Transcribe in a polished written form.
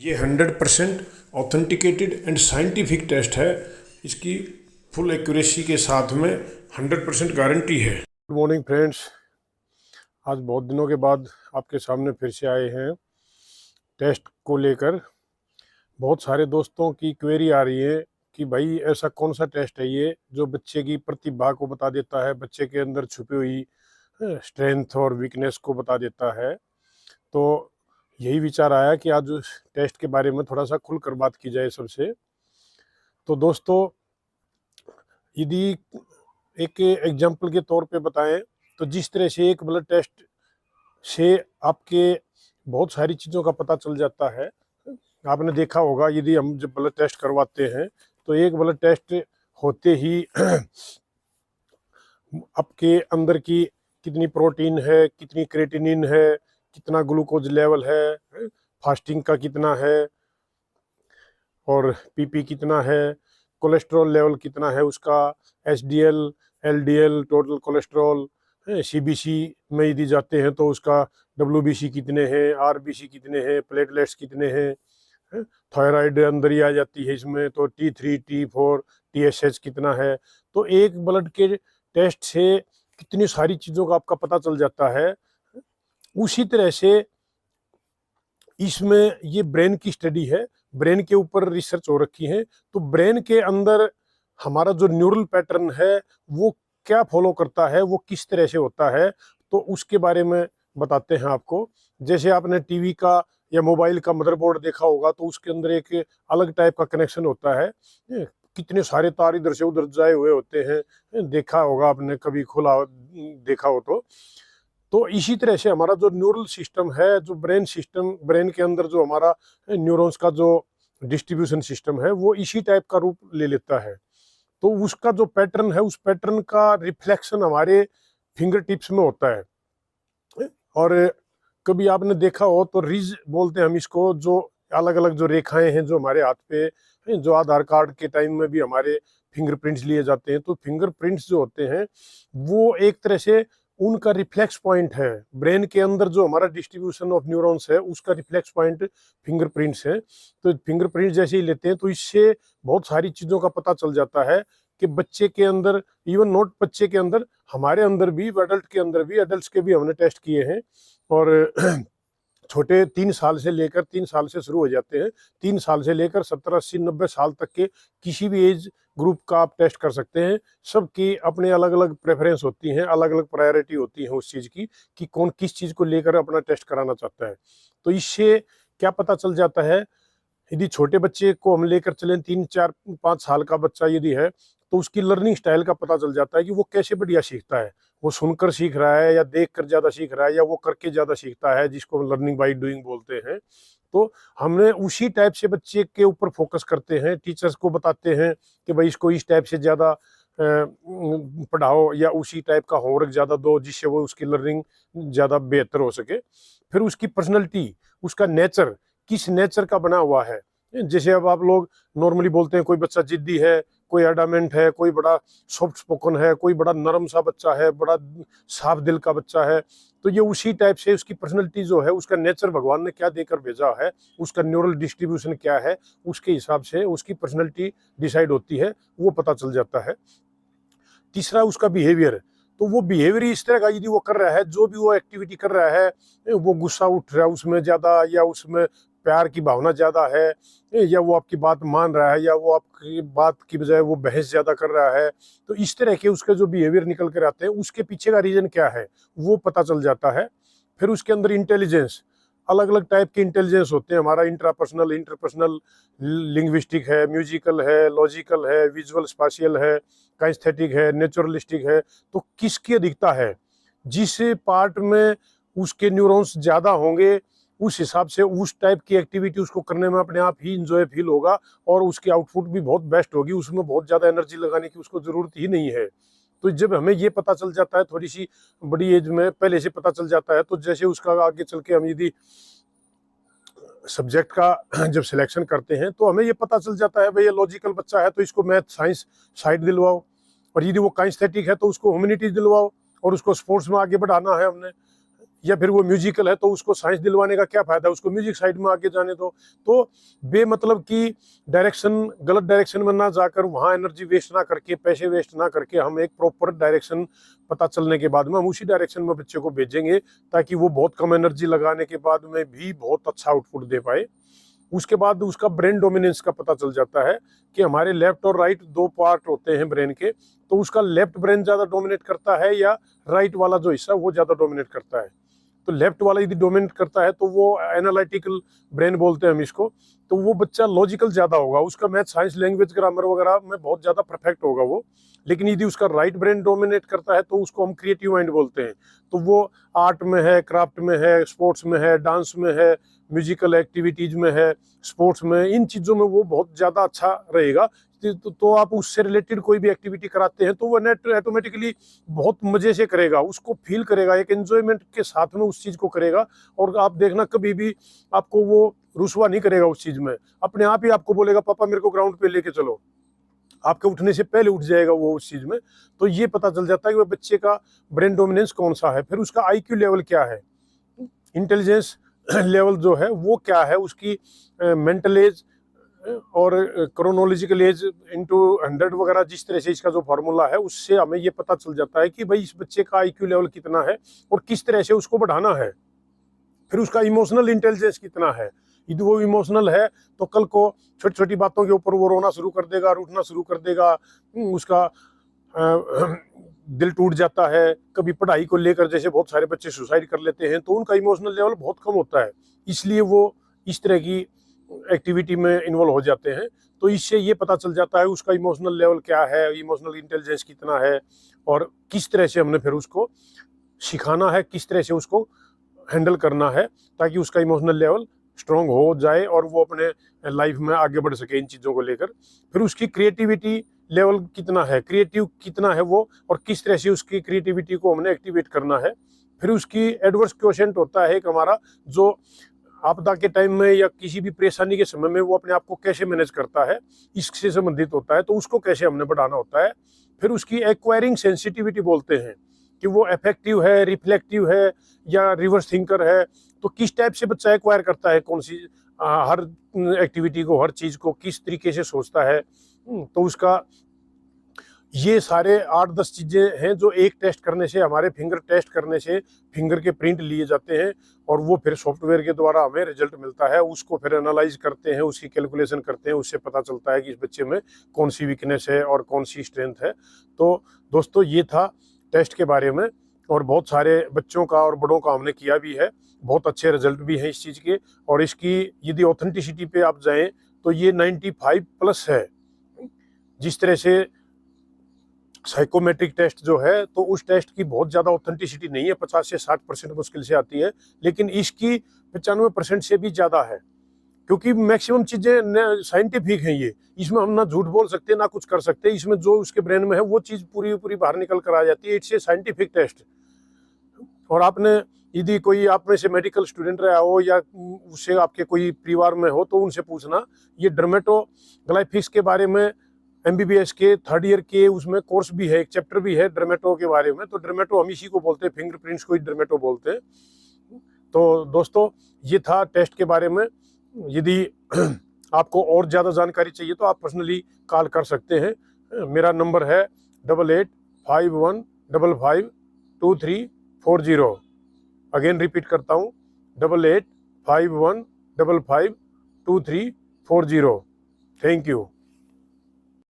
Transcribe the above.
ये 100% authenticated and scientific test है। इसकी फुल एक्यूरेसी के साथ में 100% गारंटी है। गुड मॉर्निंग फ्रेंड्स, आज बहुत दिनों के बाद आपके सामने फिर से आए हैं टेस्ट को लेकर। बहुत सारे दोस्तों की क्वेरी आ रही है कि भाई ऐसा कौन सा टेस्ट है ये जो बच्चे की प्रतिभा को बता देता है, बच्चे के अंदर छुपी हुई स्ट्रेंथ और वीकनेस को बता देता है। तो यही विचार आया कि आज उस टेस्ट के बारे में थोड़ा सा खुलकर बात की जाए सबसे। तो दोस्तों, यदि एक एग्जाम्पल के तौर पे बताएं तो जिस तरह से एक ब्लड टेस्ट से आपके बहुत सारी चीज़ों का पता चल जाता है। आपने देखा होगा, यदि हम जब ब्लड टेस्ट करवाते हैं तो एक ब्लड टेस्ट होते ही आपके अंदर की कितनी प्रोटीन है, कितनी क्रेटिनिन है, कितना ग्लूकोज लेवल है, फास्टिंग का कितना है और पीपी कितना है, कोलेस्ट्रॉल लेवल कितना है उसका, HDL, LDL, total cholesterol, CBC में यदि जाते हैं तो उसका डब्ल्यूबीसी कितने हैं, आरबीसी कितने हैं, प्लेटलेट्स कितने हैं, थायराइड अंदर ही आ जाती है इसमें, तो T3, T4, TSH कितना है। तो एक ब्लड के टेस्ट से कितनी सारी चीज़ों का आपका पता चल जाता है। उसी तरह से इसमें ये ब्रेन की स्टडी है, ब्रेन के ऊपर रिसर्च हो रखी है। तो ब्रेन के अंदर हमारा जो न्यूरल पैटर्न है वो क्या फॉलो करता है, वो किस तरह से होता है, तो उसके बारे में बताते हैं आपको। जैसे आपने टीवी का या मोबाइल का मदरबोर्ड देखा होगा तो उसके अंदर एक अलग टाइप का कनेक्शन होता है, कितने सारे तार इधर से उधर जाए हुए होते हैं, देखा होगा आपने कभी खुला देखा हो तो इसी तरह से हमारा जो न्यूरल सिस्टम है, जो ब्रेन सिस्टम, ब्रेन के अंदर जो हमारा न्यूरॉन्स का जो डिस्ट्रीब्यूशन सिस्टम है वो इसी टाइप का रूप ले लेता है। तो उसका जो पैटर्न है, उस पैटर्न का रिफ्लेक्शन हमारे फिंगर टिप्स में होता है। और कभी आपने देखा हो तो रिज बोलते हैं हम इसको, जो अलग अलग जो रेखाएं हैं जो हमारे हाथ पे, जो आधार कार्ड के टाइम में भी हमारे फिंगरप्रिंट्स लिए जाते हैं, तो फिंगरप्रिंट्स जो होते हैं वो एक तरह से उनका रिफ्लेक्स पॉइंट है। ब्रेन के अंदर जो हमारा डिस्ट्रीब्यूशन ऑफ न्यूरॉन्स है उसका रिफ्लेक्स पॉइंट फिंगरप्रिंट्स है। तो फिंगरप्रिंट जैसे ही लेते हैं तो इससे बहुत सारी चीज़ों का पता चल जाता है कि बच्चे के अंदर, इवन नॉट बच्चे के अंदर, हमारे अंदर भी, एडल्ट के अंदर भी, एडल्ट्स के भी हमने टेस्ट किए हैं। और छोटे 3 साल से शुरू हो जाते हैं, 3 साल से लेकर 70, 80, 90 साल तक के किसी भी एज ग्रुप का आप टेस्ट कर सकते हैं। सबकी अपने अलग अलग प्रेफरेंस होती हैं, अलग अलग प्रायोरिटी होती है उस चीज़ की कि कौन किस चीज़ को लेकर अपना टेस्ट कराना चाहता है। तो इससे क्या पता चल जाता है, यदि छोटे बच्चे को हम लेकर चलें, 3, 4, 5 साल का बच्चा यदि है तो उसकी लर्निंग स्टाइल का पता चल जाता है कि वो कैसे बढ़िया सीखता है। वो सुनकर सीख रहा है या देख कर ज़्यादा सीख रहा है या वो करके ज़्यादा सीखता है, जिसको हम लर्निंग बाई डूइंग बोलते हैं। तो हमने उसी टाइप से बच्चे के ऊपर फोकस करते हैं, टीचर्स को बताते हैं कि भाई इसको इस टाइप से ज़्यादा पढ़ाओ या उसी टाइप का होमवर्क ज़्यादा दो जिससे वो उसकी लर्निंग ज़्यादा बेहतर हो सके। फिर उसकी पर्सनैलिटी, उसका नेचर किस नेचर का बना हुआ है। जैसे अब आप लोग नॉर्मली बोलते हैं कोई बच्चा जिद्दी है, कोई एडामेंट है, कोई बड़ा सॉफ्ट स्पोकन है, कोई बड़ा नरम सा बच्चा है, बड़ा साफ दिल का बच्चा है। तो ये उसी टाइप से उसकी पर्सनैलिटी जो है, उसका नेचर भगवान ने क्या देकर भेजा है, उसका न्यूरल डिस्ट्रीब्यूशन क्या है, उसके हिसाब से उसकी पर्सनैलिटी डिसाइड होती है, वो पता चल जाता है। तीसरा उसका बिहेवियर, तो वो बिहेवियर इस तरह का यदि वो कर रहा है, जो भी वो एक्टिविटी कर रहा है, वो गुस्सा उठ रहा है उसमें ज़्यादा, या उसमें प्यार की भावना ज़्यादा है, या वो आपकी बात मान रहा है, या वो आपकी बात की बजाय वो बहस ज़्यादा कर रहा है, तो इस तरह के उसके जो बिहेवियर निकल कर आते हैं, उसके पीछे का रीज़न क्या है वो पता चल जाता है। फिर उसके अंदर इंटेलिजेंस, अलग अलग टाइप के इंटेलिजेंस होते हैं हमारा, इंट्रापर्सनल, इंटरपर्सनल, लिंग्विस्टिक है, म्यूजिकल है, लॉजिकल है, विजुअल स्पाशियल है, काइस्थेटिक है, नेचुरलिस्टिक है। तो किसकी अधिकता है, जिस पार्ट में उसके न्यूरॉन्स ज़्यादा होंगे उस हिसाब से उस टाइप की एक्टिविटी उसको करने में अपने आप ही इंजॉय फील होगा और उसकी आउटपुट भी बहुत बेस्ट होगी, उसमें बहुत ज़्यादा एनर्जी लगाने की उसको ज़रूरत ही नहीं है। तो जब हमें ये पता चल जाता है, थोड़ी सी बड़ी एज में पहले से पता चल जाता है, तो जैसे उसका आगे चल के हम यदि सब्जेक्ट का जब सिलेक्शन करते हैं तो हमें ये पता चल जाता है भाई ये लॉजिकल बच्चा है तो इसको मैथ साइंस साइड दिलवाओ, और यदि वो काइस्थेटिक है तो उसको ह्यूमैनिटीज दिलवाओ, और उसको स्पोर्ट्स में आगे बढ़ाना है हमने, या फिर वो म्यूजिकल है तो उसको साइंस दिलवाने का क्या फायदा, उसको म्यूजिक साइड में आगे जाने दो। तो बेमतलब की डायरेक्शन, गलत डायरेक्शन में ना जाकर, वहाँ एनर्जी वेस्ट ना करके, पैसे वेस्ट ना करके, हम एक प्रॉपर डायरेक्शन पता चलने के बाद में हम उसी डायरेक्शन में बच्चे को भेजेंगे, ताकि वो बहुत कम एनर्जी लगाने के बाद में भी बहुत अच्छा आउटपुट दे पाए। उसके बाद उसका ब्रेन डोमिनेंस का पता चल जाता है कि हमारे लेफ्ट और राइट दो पार्ट होते हैं ब्रेन के, तो उसका लेफ्ट ब्रेन ज्यादा डोमिनेट करता है या राइट वाला जो हिस्सा वो ज्यादा डोमिनेट करता है। तो लेफ्ट वाला यदि डोमिनेट करता है तो वो एनालिटिकल ब्रेन बोलते हैं हम इसको, तो वो बच्चा लॉजिकल ज्यादा होगा, उसका मैथ, साइंस, लैंग्वेज, ग्रामर वगैरह में बहुत ज्यादा परफेक्ट होगा वो। लेकिन यदि उसका राइट ब्रेन डोमिनेट करता है तो उसको हम क्रिएटिव माइंड बोलते हैं। तो वो आर्ट में है, क्राफ्ट में है, स्पोर्ट्स में है, डांस में है, म्यूजिकल एक्टिविटीज में है, स्पोर्ट्स में, इन चीजों में वो बहुत ज्यादा अच्छा रहेगा। तो आप उससे रिलेटेड कोई भी एक्टिविटी कराते हैं तो वो नेट ऑटोमेटिकली बहुत मजे से करेगा, उसको फील करेगा, एक एंजॉयमेंट के साथ में उस चीज को करेगा। और आप देखना कभी भी आपको वो रुसवा नहीं करेगा उस चीज में, अपने आप ही आपको बोलेगा पापा मेरे को ग्राउंड पे लेके चलो, आपके उठने से पहले उठ जाएगा वो उस चीज में। तो ये पता चल जाता है कि वो बच्चे का ब्रेन डोमिनेंस कौन सा है। फिर उसका आईक्यू लेवल क्या है, इंटेलिजेंस लेवल जो है वो क्या है, उसकी मेंटल एज और क्रोनोलॉजिकल एज इंटू 100 वगैरह, जिस तरह से इसका जो फार्मूला है उससे हमें ये पता चल जाता है कि भाई इस बच्चे का आईक्यू लेवल कितना है और किस तरह से उसको बढ़ाना है। फिर उसका इमोशनल इंटेलिजेंस कितना है, यदि वो इमोशनल है तो कल को छोटी छोटी बातों के ऊपर वो रोना शुरू कर देगा, रूठना शुरू कर देगा, उसका दिल टूट जाता है। कभी पढ़ाई को लेकर जैसे बहुत सारे बच्चे सुसाइड कर लेते हैं तो उनका इमोशनल लेवल बहुत कम होता है, इसलिए वो इस तरह की एक्टिविटी में इन्वॉल्व हो जाते हैं। तो इससे ये पता चल जाता है उसका इमोशनल लेवल क्या है, इमोशनल इंटेलिजेंस कितना है, और किस तरह से हमने फिर उसको सिखाना है, किस तरह से उसको हैंडल करना है, ताकि उसका इमोशनल लेवल स्ट्रॉन्ग हो जाए और वो अपने लाइफ में आगे बढ़ सके इन चीज़ों को लेकर। फिर उसकी क्रिएटिविटी लेवल कितना है, क्रिएटिव कितना है वो, और किस तरह से उसकी क्रिएटिविटी को हमने एक्टिवेट करना है। फिर उसकी एडवर्स क्वोशेंट होता है एक हमारा, जो आपदा के टाइम में या किसी भी परेशानी के समय में वो अपने आप को कैसे मैनेज करता है, इससे संबंधित होता है, तो उसको कैसे हमने बढ़ाना होता है। फिर उसकी एक्वायरिंग सेंसिटिविटी बोलते हैं कि वो इफेक्टिव है, रिफ्लेक्टिव है या रिवर्स थिंकर है। तो किस टाइप से बच्चा एक्वायर करता है, कौन सी हर एक्टिविटी को, हर चीज को किस तरीके से सोचता है। तो उसका ये सारे 8-10 चीजें हैं जो एक टेस्ट करने से, हमारे फिंगर टेस्ट करने से फिंगर के प्रिंट लिए जाते हैं और वो फिर सॉफ्टवेयर के द्वारा हमें रिजल्ट मिलता है। उसको फिर एनालाइज करते हैं, उसकी कैलकुलेशन करते हैं, उससे पता चलता है कि इस बच्चे में कौन सी वीकनेस है और कौन सी स्ट्रेंथ है। तो दोस्तों ये था टेस्ट के बारे में, और बहुत सारे बच्चों का और बड़ों का हमने किया भी है, बहुत अच्छे रिजल्ट भी हैं इस चीज़ के। और इसकी यदि ऑथेंटिसिटी पे आप जाएं तो ये 95+ है। जिस तरह से साइकोमेट्रिक टेस्ट जो है तो उस टेस्ट की बहुत ज़्यादा ऑथेंटिसिटी नहीं है, 50 से 60% मुश्किल से आती है, लेकिन इसकी 95% से भी ज़्यादा है, क्योंकि मैक्सिमम चीज़ें साइंटिफिक हैं। ये इसमें हम ना झूठ बोल सकते ना कुछ कर सकते, इसमें जो उसके ब्रेन में है वो चीज़ पूरी पूरी बाहर निकल कर आ जाती है। It's a scientific test. और आपने यदि कोई आप में से मेडिकल स्टूडेंट रहा हो या उससे आपके कोई परिवार में हो तो उनसे पूछना, ये डर्मेटोग्लाइफिक्स के बारे में MBBS के 3rd ईयर के उसमें कोर्स भी है, एक चैप्टर भी है डर्मेटो के बारे में। तो डर्मेटो हम इसी को बोलते हैं, फिंगरप्रिंट्स को ही डर्मेटो बोलते हैं। तो दोस्तों ये था टेस्ट के बारे में। यदि आपको और ज़्यादा जानकारी चाहिए तो आप पर्सनली कॉल कर सकते हैं। मेरा नंबर है 8851552340। अगेन रिपीट करता हूँ, 8851552340। Thank you.